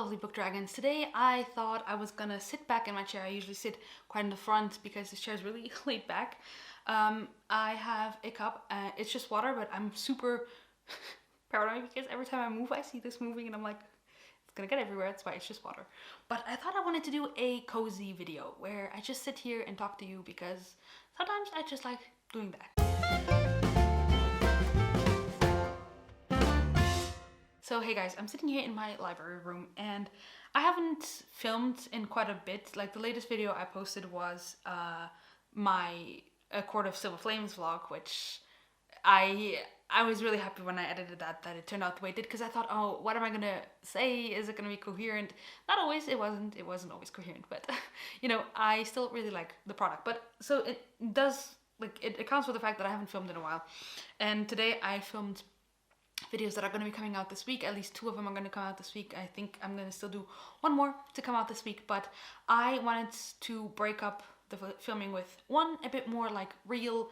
lovely book dragons. Today I thought I was gonna sit back in my chair. I usually sit quite in the front because this chair is really laid back. I have a cup, it's just water, but I'm super paranoid because every time I move I see this moving and I'm like, it's gonna get everywhere. That's why it's just water. But I thought I wanted to do a cozy video where I just sit here and talk to you because sometimes I just like doing that. So hey guys, I'm sitting here in my library room and I haven't filmed in quite a bit. Like the latest video I posted was my A Court of Silver Flames vlog, which I was really happy when I edited that it turned out the way it did, because I thought, oh, what am I gonna say? Is it gonna be coherent? Not always. It wasn't always coherent, but you know, I still really like the product. But so it does, like, it accounts for the fact that I haven't filmed in a while. And today I filmed videos that are going to be coming out this week. At least 2 of them are going to come out this week. I think I'm going to still do 1 more to come out this week, but I wanted to break up the filming with one a bit more like real,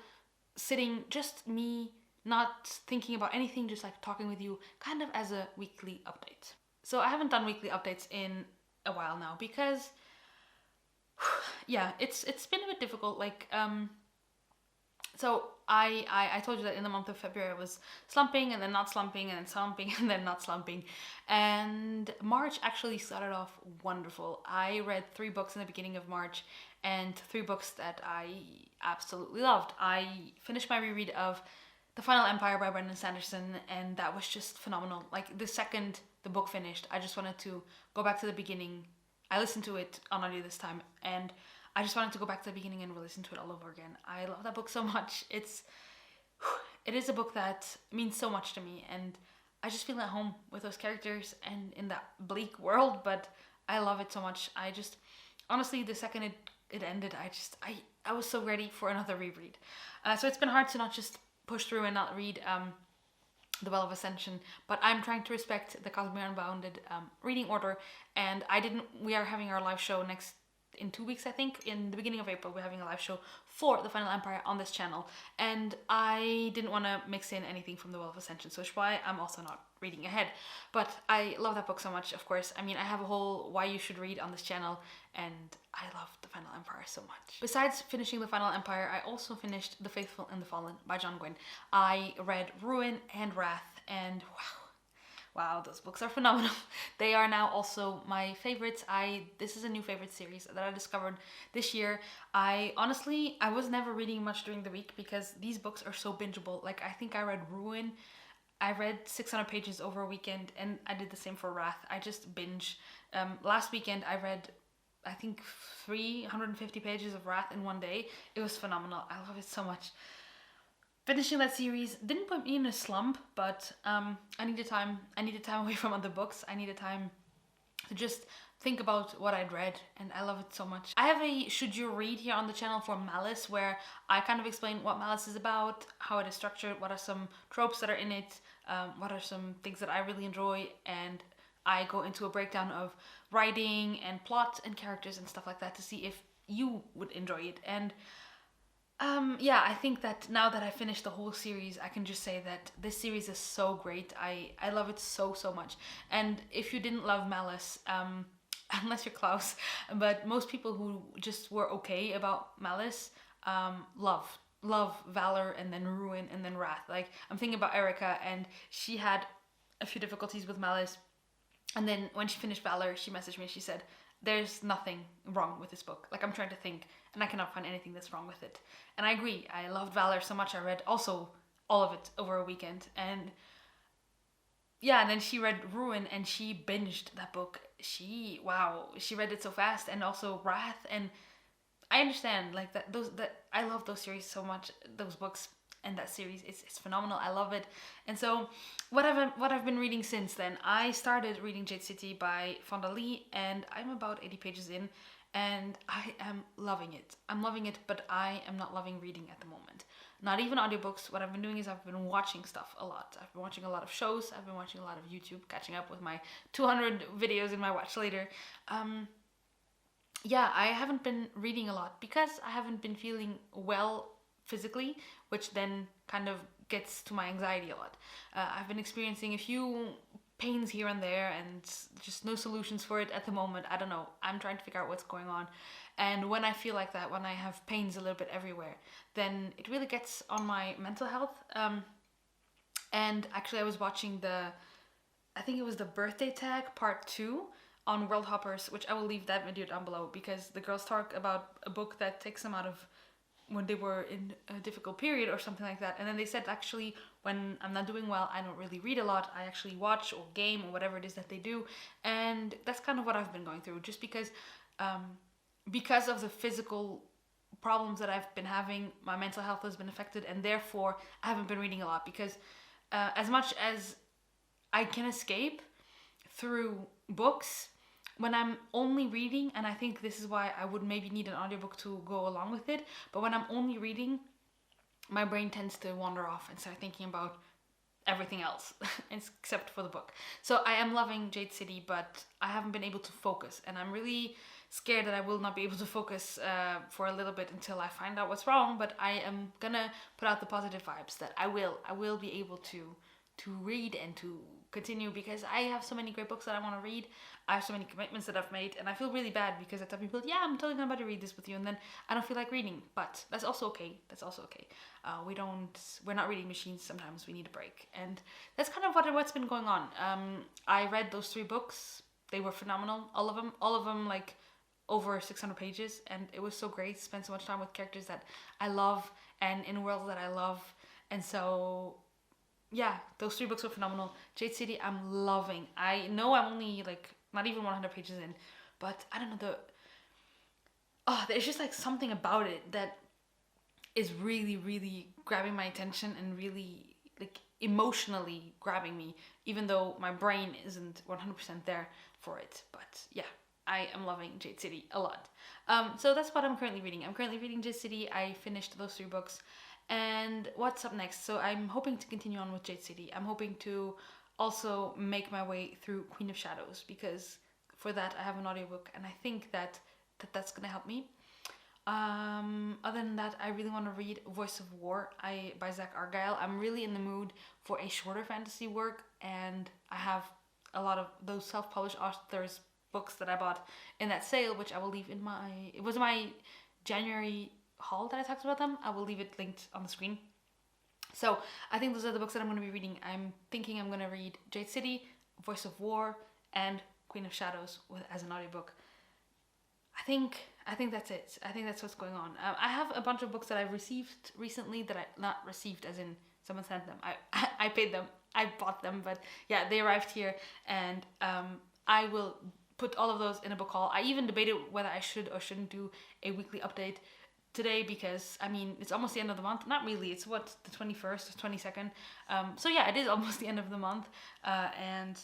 sitting, just me, not thinking about anything, just like talking with you, kind of as a weekly update. So I haven't done weekly updates in a while now because yeah, it's been a bit difficult. Like so I told you that in the month of February I was slumping and then not slumping and then slumping and then not slumping. And March actually started off wonderful. I read 3 books in the beginning of March and 3 books that I absolutely loved. I finished my reread of The Final Empire by Brandon Sanderson, and that was just phenomenal. Like the second the book finished, I just wanted to go back to the beginning. I listened to it on audio this time and I just wanted to go back to the beginning and listen to it all over again. I love that book so much. It is a book that means so much to me, and I just feel at home with those characters and in that bleak world, but I love it so much. I just, honestly, the second it ended, I was so ready for another reread. So it's been hard to not just push through and not read The Well of Ascension, but I'm trying to respect the Cosmere Unbounded reading order, and we are having our live show in 2 weeks, I think. In the beginning of April, we're having a live show for The Final Empire on this channel, and I didn't want to mix in anything from The Well of Ascension, so that's why I'm also not reading ahead. But I love that book so much, of course. I mean, I have a whole why you should read on this channel, and I love The Final Empire so much. Besides finishing The Final Empire, I also finished The Faithful and the Fallen by John Gwynne. I read Ruin and Wrath, and wow, those books are phenomenal. They are now also my favorites. This is a new favorite series that I discovered this year. I was never reading much during the week because these books are so bingeable. Like, I think I read Ruin. I read 600 pages over a weekend, and I did the same for Wrath. I just binge. Last weekend I read, I think, 350 pages of Wrath in one day. It was phenomenal. I love it so much. Finishing that series didn't put me in a slump, but I needed time. I needed time away from other books. I needed time to just think about what I'd read, and I love it so much. I have a Should You Read here on the channel for Malice, where I kind of explain what Malice is about, how it is structured, what are some tropes that are in it, what are some things that I really enjoy, and I go into a breakdown of writing and plot and characters and stuff like that to see if you would enjoy it. And yeah, I think that now that I finished the whole series, I can just say that this series is so great. I love it so much. And if you didn't love Malice, unless you're Klaus, but most people who just were okay about Malice love Valor and then Ruin and then Wrath. Like, I'm thinking about Erica, and she had a few difficulties with Malice, and then when she finished Valor, she messaged me and she said, there's nothing wrong with this book. Like, I'm trying to think and I cannot find anything that's wrong with it. And I agree. I loved Valor so much. I read also all of it over a weekend. And yeah, and then she read Ruin and she binged that book. She read it so fast. And also Wrath. And I understand, like, that I love those series so much, those books. And that series, it's phenomenal. I love it. And so what I've been reading since then, I started reading Jade City by Fonda Lee, and I'm about 80 pages in, and I am loving it. I'm loving it, but I am not loving reading at the moment. Not even audiobooks. What I've been doing is I've been watching stuff a lot. I've been watching a lot of shows. I've been watching a lot of YouTube, catching up with my 200 videos in my watch later. Yeah, I haven't been reading a lot because I haven't been feeling well physically, which then kind of gets to my anxiety a lot. I've been experiencing a few pains here and there and just no solutions for it at the moment. I don't know. I'm trying to figure out what's going on. And when I feel like that, when I have pains a little bit everywhere, then it really gets on my mental health. And actually I was watching I think it was the birthday tag part 2 on World Hoppers, which I will leave that video down below, because the girls talk about a book that takes them out of when they were in a difficult period or something like that. And then they said, actually, when I'm not doing well, I don't really read a lot. I actually watch or game or whatever it is that they do. And that's kind of what I've been going through, just because of the physical problems that I've been having, my mental health has been affected, and therefore I haven't been reading a lot, because as much as I can escape through books, when I'm only reading, and I think this is why I would maybe need an audiobook to go along with it, but when I'm only reading, my brain tends to wander off and start thinking about everything else except for the book. So I am loving Jade City, but I haven't been able to focus, and I'm really scared that I will not be able to focus for a little bit until I find out what's wrong. But I am gonna put out the positive vibes that I will be able to read and to continue, because I have so many great books that I want to read. I have so many commitments that I've made, and I feel really bad because I tell people, yeah, I'm totally about to read this with you, and then I don't feel like reading. But that's also okay. We're not reading machines. Sometimes we need a break, and that's kind of what's been going on. I read those 3 books. They were phenomenal. All of them like over 600 pages, and it was so great. Spend so much time with characters that I love and in worlds that I love, and so yeah, those 3 books were phenomenal. Jade City, I'm loving. I know I'm only like not even 100 pages in, but I don't know, there's just like something about it that is really, really grabbing my attention and really like emotionally grabbing me, even though my brain isn't 100% there for it. But yeah, I am loving Jade City a lot. So that's what I'm currently reading. I'm currently reading Jade City. I finished those 3 books. And what's up next? So I'm hoping to continue on with Jade City. I'm hoping to also make my way through Queen of Shadows, because for that I have an audiobook, and I think that's gonna help me. Other than that, I really want to read Voice of War by Zach Argyle. I'm really in the mood for a shorter fantasy work, and I have a lot of those self-published authors books that I bought in that sale, which I will leave in it was my January haul that I talked about them. I will leave it linked on the screen. So I think those are the books that I'm going to be reading. I'm thinking I'm going to read Jade City, Voice of War, and Queen of Shadows as an audiobook. I think that's it. I think that's what's going on. I have a bunch of books that I've received recently that I not received as in someone sent them. I paid them. I bought them, but yeah, they arrived here, and I will put all of those in a book haul. I even debated whether I should or shouldn't do a weekly update today, because I mean it's almost the end of the month. Not really, it's what, the 21st or 22nd. So yeah, it is almost the end of the month, and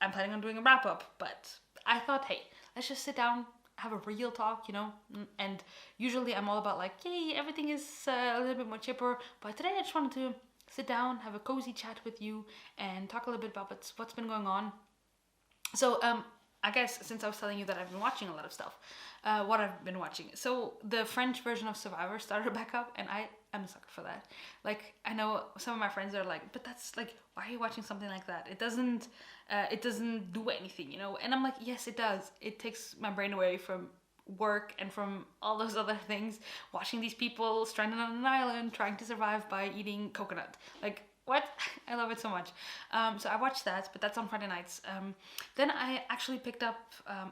I'm planning on doing a wrap up, but I thought, hey, let's just sit down, have a real talk, you know. And usually I'm all about like, yay, everything is a little bit more chipper, but today I just wanted to sit down, have a cozy chat with you, and talk a little bit about what's been going on. So I guess since I was telling you that I've been watching a lot of stuff, what I've been watching. So the French version of Survivor started back up, and I'm a sucker for that. Like, I know some of my friends are like, but that's like, why are you watching something like that? It doesn't do anything, you know? And I'm like, yes, it does. It takes my brain away from work and from all those other things. Watching these people stranded on an island trying to survive by eating coconut. Like, what? I love it so much. So I watched that, but that's on Friday nights. Then I actually picked up,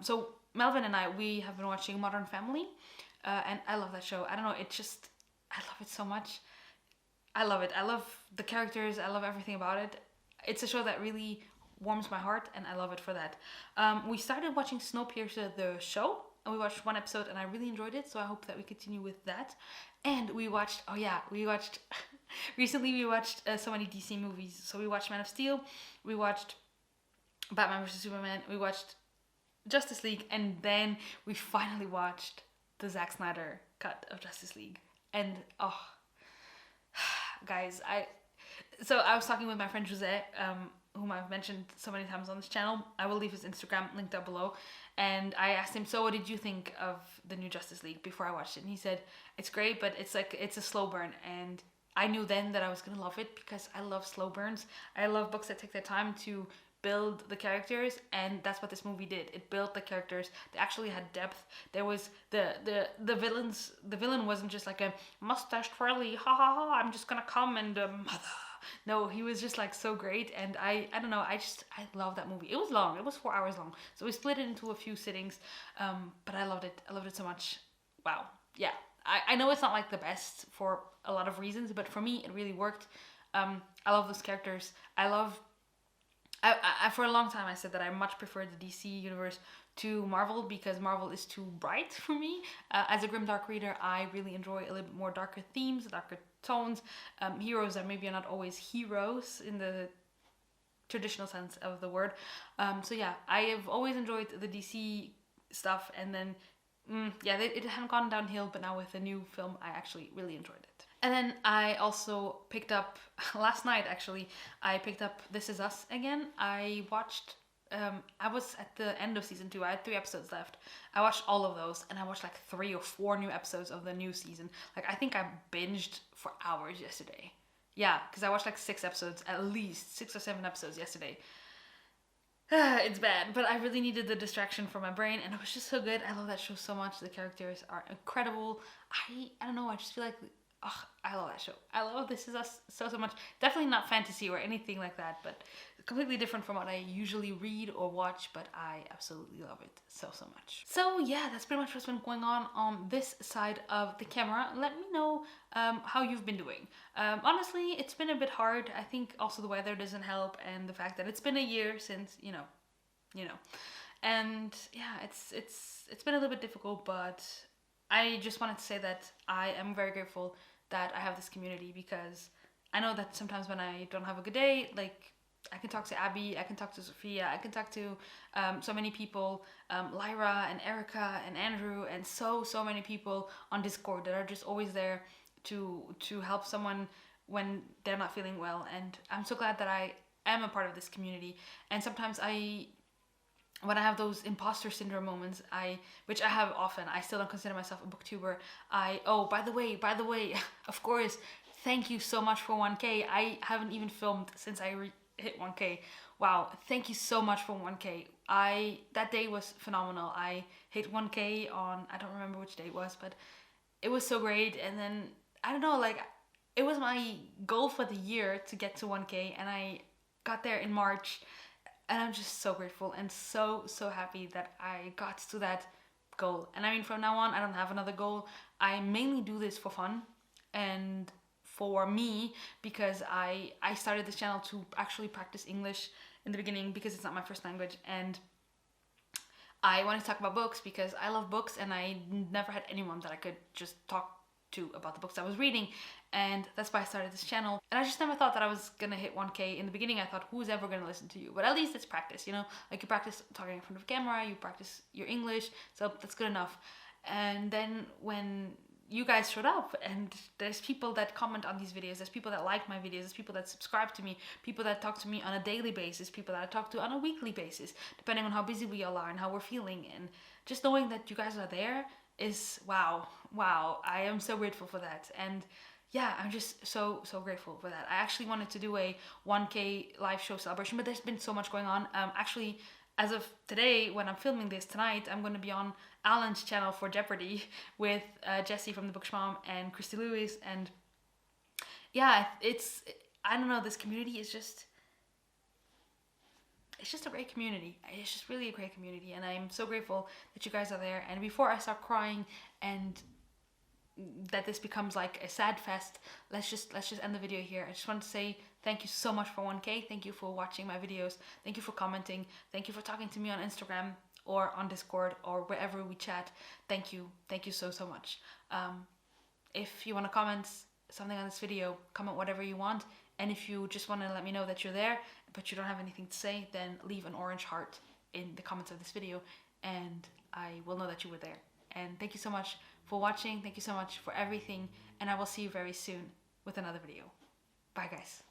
so Melvin and we have been watching Modern Family, and I love that show. I don't know, I love it so much. I love it. I love the characters. I love everything about it. It's a show that really warms my heart, and I love it for that. We started watching Snowpiercer, the show, and we watched 1 episode, and I really enjoyed it, so I hope that we continue with that. And recently we watched so many DC movies. So we watched Man of Steel, we watched Batman vs. Superman, we watched Justice League, and then we finally watched the Zack Snyder cut of Justice League. And guys, I was talking with my friend José, whom I've mentioned so many times on this channel. I will leave his Instagram linked down below. And I asked him, so what did you think of the new Justice League before I watched it? And he said, it's great, but it's a slow burn. And I knew then that I was going to love it, because I love slow burns. I love books that take their time to build the characters, and that's what this movie did. It built the characters. They actually had depth. There was the villains. The villain wasn't just like a mustache twirly, ha ha ha, I'm just gonna come and mother. No, he was just like so great, and I don't know, I love that movie. It was long. It was 4 hours long, so we split it into a few sittings. But I loved it. I loved it so much. Wow. Yeah. I know it's not like the best for a lot of reasons, but for me it really worked. I love those characters. I for a long time I said that I much prefer the DC universe to Marvel because Marvel is too bright for me. As a grimdark reader, I really enjoy a little bit more darker themes, darker tones, heroes that maybe are not always heroes in the traditional sense of the word. So yeah, I have always enjoyed the DC stuff, and then it hadn't gone downhill, but now with the new film, I actually really enjoyed it. And then I also picked up, last night actually, I picked up This Is Us again. I watched, I was at the end of season 2, I had 3 episodes left. I watched all of those, and I watched like 3 or 4 new episodes of the new season. Like, I think I binged for hours yesterday. Yeah, because I watched like 6 episodes, at least 6 or 7 episodes yesterday. It's bad, but I really needed the distraction from my brain, and it was just so good. I love that show so much. The characters are incredible. I don't know, I just feel like, I love that show. I love This Is Us so much. Definitely not fantasy or anything like that, but completely different from what I usually read or watch, but I absolutely love it so much. So yeah, that's pretty much what's been going on this side of the camera. Let me know how you've been doing. Honestly, it's been a bit hard. I think also the weather doesn't help, and the fact that it's been a year since, you know. And yeah, it's been a little bit difficult, but I just wanted to say that I am very grateful that I have this community, because I know that sometimes when I don't have a good day, like, I can talk to Abby, I can talk to Sophia, I can talk to so many people, Lyra and Erica and Andrew, and so many people on Discord that are just always there to help someone when they're not feeling well. And I'm so glad that I am a part of this community. And sometimes when I have those imposter syndrome moments, which I have often, I still don't consider myself a booktuber. By the way, of course, thank you so much for 1K. I haven't even filmed since I hit 1K. Wow, thank you so much for 1K. That day was phenomenal. I hit 1K on, I don't remember which day it was, but it was so great. And then, I don't know, like, it was my goal for the year to get to 1K, and I got there in March. And I'm just so grateful and so happy that I got to that goal. And I mean, from now on, I don't have another goal. I mainly do this for fun and for me, because I started this channel to actually practice English in the beginning, because it's not my first language. And I wanted to talk about books because I love books, and I never had anyone that I could just talk to about the books I was reading, and that's why I started this channel. And I just never thought that I was gonna hit 1K. In the beginning I thought, who's ever gonna listen to you? But at least it's practice, you know, like, you practice talking in front of camera, you practice your English, so that's good enough. And then when you guys showed up, and there's people that comment on these videos, there's people that like my videos, there's people that subscribe to me, people that talk to me on a daily basis, people that I talk to on a weekly basis, depending on how busy we all are and how we're feeling. And just knowing that you guys are there is wow. I am so grateful for that. And yeah, I'm just so grateful for that. I actually wanted to do a 1K live show celebration, but there's been so much going on. Actually, as of today, when I'm filming this tonight, I'm going to be on Alan's channel for Jeopardy with Jessie from the Bookish Mom and Christy Lewis. And yeah, I don't know, this community is just, it's just a great community. It's just really a great community, and I'm so grateful that you guys are there. And before I start crying and that this becomes like a sad fest, let's just end the video here. I just want to say thank you so much for 1K. Thank you for watching my videos. Thank you for commenting. Thank you for talking to me on Instagram or on Discord or wherever we chat. Thank you so much. If you want to comment something on this video, comment whatever you want. And if you just want to let me know that you're there but you don't have anything to say, then leave an orange heart in the comments of this video, and I will know that you were there. And thank you so much for watching. Thank you so much for everything, and I will see you very soon with another video. Bye guys.